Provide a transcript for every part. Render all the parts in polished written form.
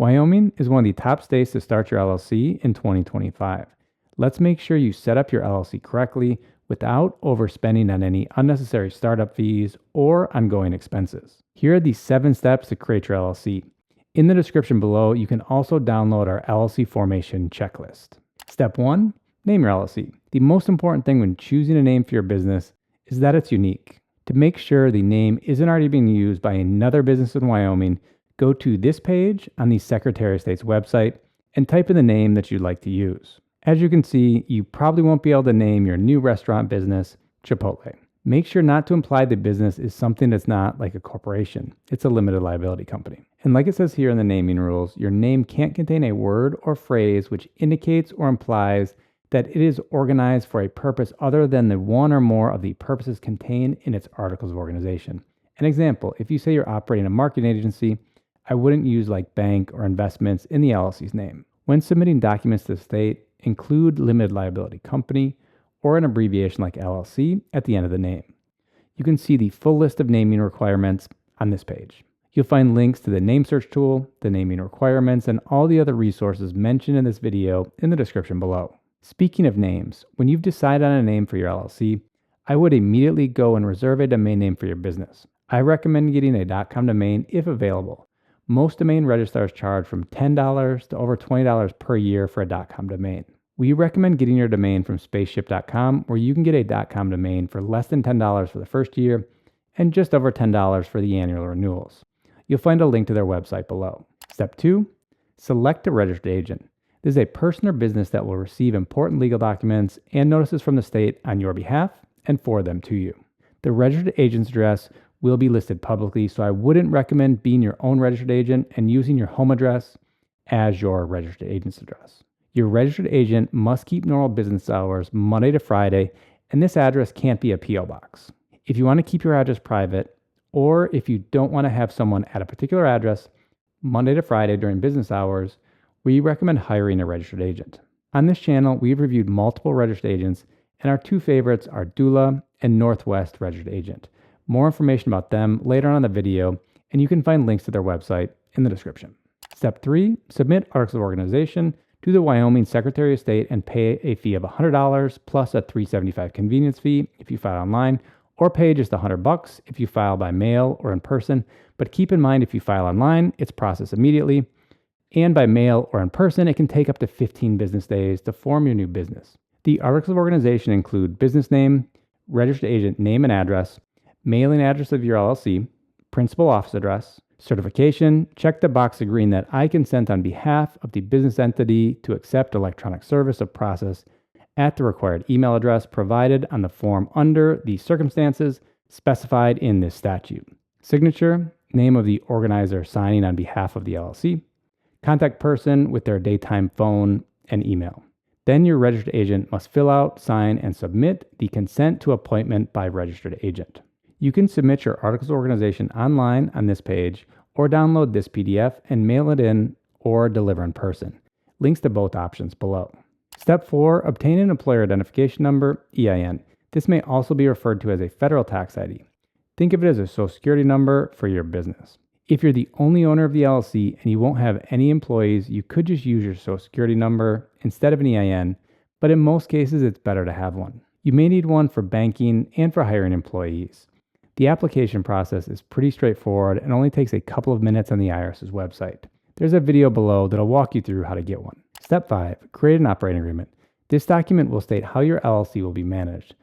Wyoming is one of the top states to start your LLC in 2025. Let's make sure you set up your LLC correctly without overspending on any unnecessary startup fees or ongoing expenses. Here are the 7 steps to create your LLC. In the description below, you can also download our LLC formation checklist. Step 1, name your LLC. The most important thing when choosing a name for your business is that it's unique. To make sure the name isn't already being used by another business in Wyoming, go to this page on the Secretary of State's website and type in the name that you'd like to use. As you can see, you probably won't be able to name your new restaurant business Chipotle. Make sure not to imply the business is something that's not like a corporation. It's a limited liability company. And like it says here in the naming rules, your name can't contain a word or phrase which indicates or implies that it is organized for a purpose other than the one or more of the purposes contained in its articles of organization. An example, if you say you're operating a marketing agency, I wouldn't use like bank or investments in the LLC's name. When submitting documents to the state, include limited liability company or an abbreviation like LLC at the end of the name. You can see the full list of naming requirements on this page. You'll find links to the name search tool, the naming requirements, and all the other resources mentioned in this video in the description below. Speaking of names, when you've decided on a name for your LLC, I would immediately go and reserve a domain name for your business. I recommend getting a .com domain if available. Most domain registrars charge from $10 to over $20 per year for a .com domain. We recommend getting your domain from spaceship.com, where you can get a .com domain for less than $10 for the first year and just over $10 for the annual renewals. You'll find a link to their website below. Step 2, select a registered agent. This is a person or business that will receive important legal documents and notices from the state on your behalf and forward them to you. The registered agent's address will be listed publicly, so I wouldn't recommend being your own registered agent and using your home address as your registered agent's address. Your registered agent must keep normal business hours Monday to Friday, and this address can't be a P.O. box. If you want to keep your address private, or if you don't want to have someone at a particular address Monday to Friday during business hours, we recommend hiring a registered agent. On this channel, we've reviewed multiple registered agents, and our 2 favorites are Doola and Northwest Registered Agent. More information about them later on in the video, and you can find links to their website in the description. Step 3, submit articles of organization to the Wyoming Secretary of State and pay a fee of $100 plus a $375 convenience fee if you file online, or pay just $100 if you file by mail or in person. But keep in mind, if you file online, it's processed immediately, and by mail or in person, it can take up to 15 business days to form your new business. The articles of organization include business name, registered agent name and address, mailing address of your LLC, principal office address, certification, check the box agreeing that I consent on behalf of the business entity to accept electronic service of process at the required email address provided on the form under the circumstances specified in this statute. Signature, name of the organizer signing on behalf of the LLC, contact person with their daytime phone and email. Then your registered agent must fill out, sign, and submit the consent to appointment by registered agent. You can submit your articles of organization online on this page, or download this PDF and mail it in or deliver in person. Links to both options below. Step 4, obtain an employer identification number, EIN. This may also be referred to as a federal tax ID. Think of it as a social security number for your business. If you're the only owner of the LLC and you won't have any employees, you could just use your social security number instead of an EIN, but in most cases it's better to have one. You may need one for banking and for hiring employees. The application process is pretty straightforward and only takes a couple of minutes on the IRS's website. There's a video below that'll walk you through how to get one. Step 5, create an operating agreement. This document will state how your LLC will be managed.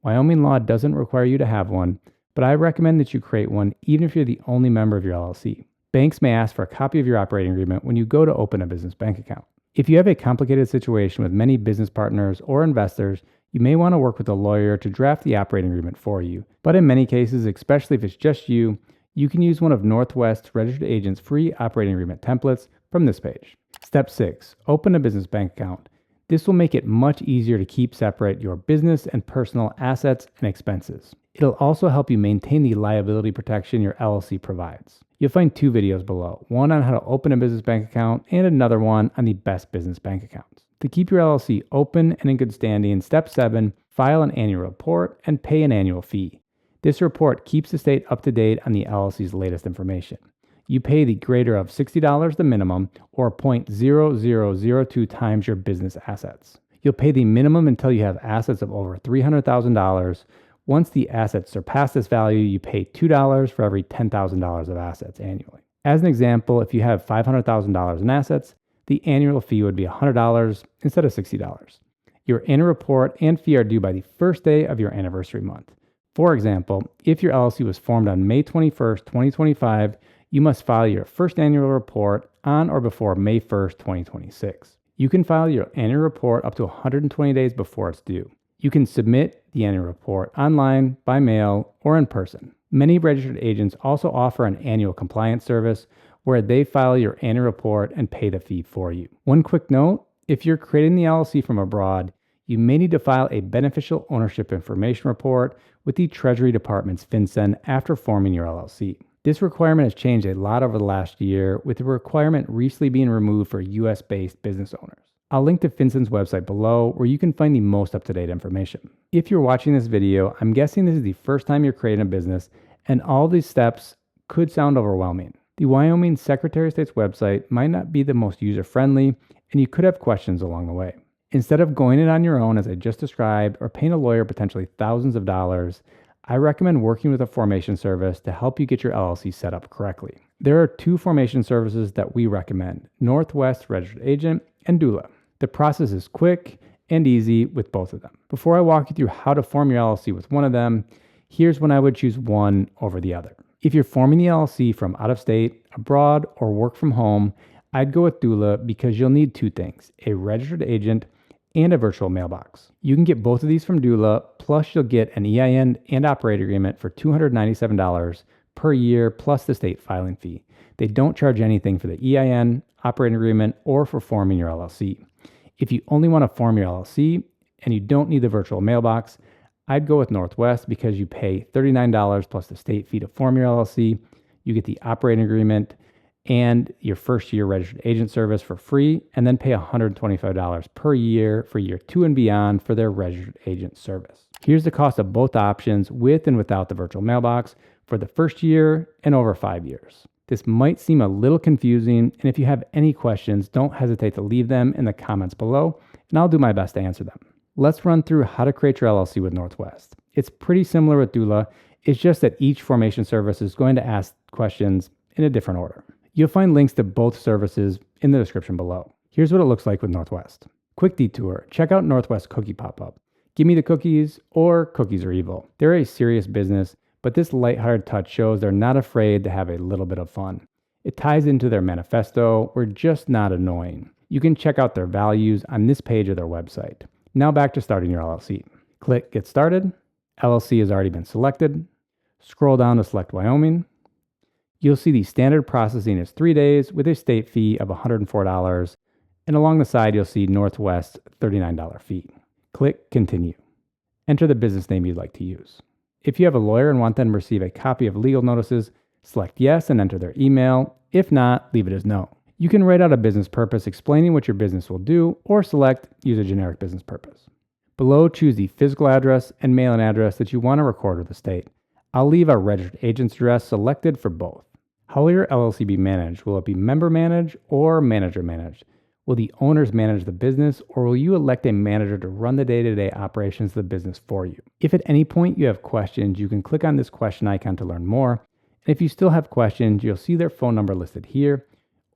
Wyoming law doesn't require you to have one, but I recommend that you create one even if you're the only member of your LLC. Banks may ask for a copy of your operating agreement when you go to open a business bank account. If you have a complicated situation with many business partners or investors, you may want to work with a lawyer to draft the operating agreement for you. But in many cases, especially if it's just you, you can use one of Northwest Registered Agent's free operating agreement templates from this page. Step 6, open a business bank account. This will make it much easier to keep separate your business and personal assets and expenses. It'll also help you maintain the liability protection your LLC provides. You'll find 2 videos below, one on how to open a business bank account and another one on the best business bank accounts. To keep your LLC open and in good standing, step 7, file an annual report and pay an annual fee. This report keeps the state up to date on the LLC's latest information. You pay the greater of $60 the minimum, or 0.0002 times your business assets. You'll pay the minimum until you have assets of over $300,000. Once the assets surpass this value, you pay $2 for every $10,000 of assets annually. As an example, if you have $500,000 in assets, the annual fee would be $100 instead of $60. Your annual report and fee are due by the first day of your anniversary month. For example, if your LLC was formed on May 21st, 2025, you must file your first annual report on or before May 1st, 2026. You can file your annual report up to 120 days before it's due. You can submit the annual report online, by mail, or in person. Many registered agents also offer an annual compliance service where they file your annual report and pay the fee for you. One quick note, if you're creating the LLC from abroad, you may need to file a beneficial ownership information report with the Treasury Department's FinCEN after forming your LLC. This requirement has changed a lot over the last year, with the requirement recently being removed for US-based business owners. I'll link to FinCEN's website below where you can find the most up-to-date information. If you're watching this video, I'm guessing this is the first time you're creating a business, and all these steps could sound overwhelming. The Wyoming Secretary of State's website might not be the most user-friendly, and you could have questions along the way. Instead of going it on your own, as I just described, or paying a lawyer potentially thousands of dollars, I recommend working with a formation service to help you get your LLC set up correctly. There are two formation services that we recommend: Northwest Registered Agent and doola. The process is quick and easy with both of them. Before I walk you through how to form your LLC with one of them, here's when I would choose one over the other. If you're forming the LLC from out of state, abroad, or work from home, I'd go with doola because you'll need two things: a registered agent and a virtual mailbox. You can get both of these from doola, plus you'll get an EIN and operator agreement for $297 per year plus the state filing fee. They don't charge anything for the EIN, operating agreement, or for forming your LLC. If you only want to form your LLC and you don't need the virtual mailbox, I'd go with Northwest because you pay $39 plus the state fee to form your LLC. You get the operating agreement and your first year registered agent service for free, and then pay $125 per year for year 2 and beyond for their registered agent service. Here's the cost of both options with and without the virtual mailbox for the first year and over 5 years. This might seem a little confusing, and if you have any questions, don't hesitate to leave them in the comments below, and I'll do my best to answer them. Let's run through how to create your LLC with Northwest. It's pretty similar with doola, it's just that each formation service is going to ask questions in a different order. You'll find links to both services in the description below. Here's what it looks like with Northwest. Quick detour, check out Northwest cookie pop-up. Give me the cookies, or cookies are evil. They're a serious business, but this lighthearted touch shows they're not afraid to have a little bit of fun. It ties into their manifesto, we're just not annoying. You can check out their values on this page of their website. Now back to starting your LLC. Click Get Started. LLC has already been selected. Scroll down to select Wyoming. You'll see the standard processing is 3 days with a state fee of $104, and along the side you'll see Northwest $39 fee. Click Continue. Enter the business name you'd like to use. If you have a lawyer and want them to receive a copy of legal notices, select Yes and enter their email. If not, leave it as No. You can write out a business purpose explaining what your business will do, or select Use a generic business purpose. Below, choose the physical address and mailing address that you want to record with the state. I'll leave a registered agent's address selected for both. How will your LLC be managed? Will it be member managed or manager managed? Will the owners manage the business, or will you elect a manager to run the day-to-day operations of the business for you? If at any point you have questions, you can click on this question icon to learn more. And if you still have questions, you'll see their phone number listed here,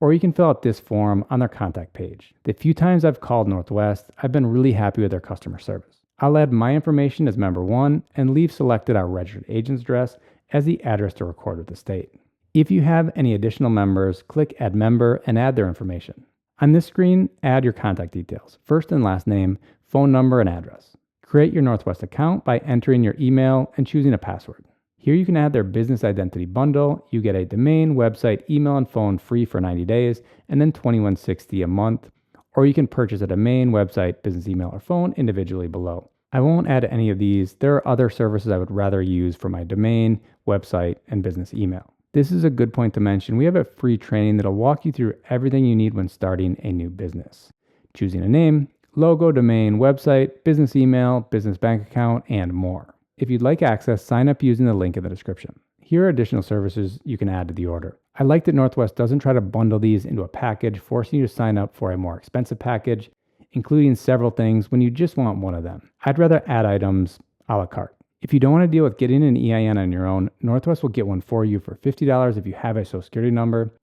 or you can fill out this form on their contact page. The few times I've called Northwest, I've been really happy with their customer service. I'll add my information as member 1 and leave selected our registered agent's address as the address to record with the state. If you have any additional members, click Add Member and add their information. On this screen, add your contact details, first and last name, phone number, and address. Create your Northwest account by entering your email and choosing a password. Here you can add their business identity bundle. You get a domain, website, email, and phone free for 90 days, and then $21.60 a month. Or you can purchase a domain, website, business email, or phone individually below. I won't add any of these. There are other services I would rather use for my domain, website, and business email. This is a good point to mention. We have a free training that'll walk you through everything you need when starting a new business. Choosing a name, logo, domain, website, business email, business bank account, and more. If you'd like access, sign up using the link in the description. Here are additional services you can add to the order. I like that Northwest doesn't try to bundle these into a package, forcing you to sign up for a more expensive package, including several things when you just want one of them. I'd rather add items a la carte. If you don't want to deal with getting an EIN on your own, Northwest will get one for you for $50 if you have a Social Security number,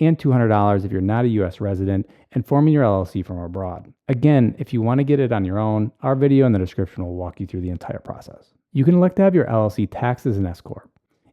and $200 if you're not a U.S. resident and forming your LLC from abroad. Again, if you want to get it on your own, our video in the description will walk you through the entire process. You can elect to have your LLC taxed as an S Corp.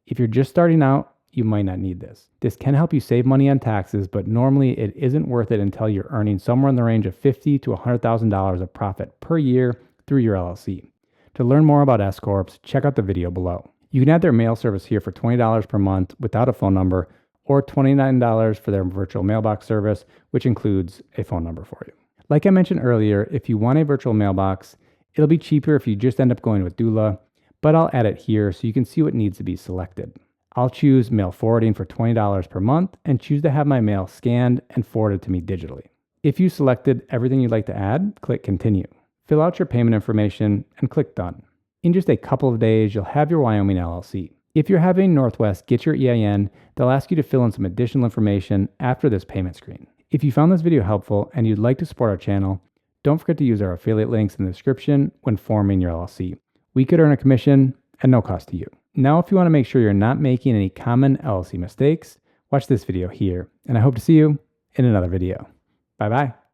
If you're just starting out, you might not need this. This can help you save money on taxes, but normally it isn't worth it until you're earning somewhere in the range of $50,000 to $100,000 of profit per year through your LLC. To learn more about S Corps, check out the video below. You can add their mail service here for $20 per month without a phone number, or $29 for their virtual mailbox service, which includes a phone number for you. Like I mentioned earlier, if you want a virtual mailbox, it'll be cheaper if you just end up going with doola, but I'll add it here so you can see what needs to be selected. I'll choose mail forwarding for $20 per month and choose to have my mail scanned and forwarded to me digitally. If you selected everything you'd like to add, click continue. Fill out your payment information and click done. In just a couple of days, you'll have your Wyoming LLC. If you're having Northwest get your EIN, they'll ask you to fill in some additional information after this payment screen. If you found this video helpful and you'd like to support our channel, don't forget to use our affiliate links in the description when forming your LLC. We could earn a commission at no cost to you. Now, if you want to make sure you're not making any common LLC mistakes, watch this video here, and I hope to see you in another video. Bye-bye.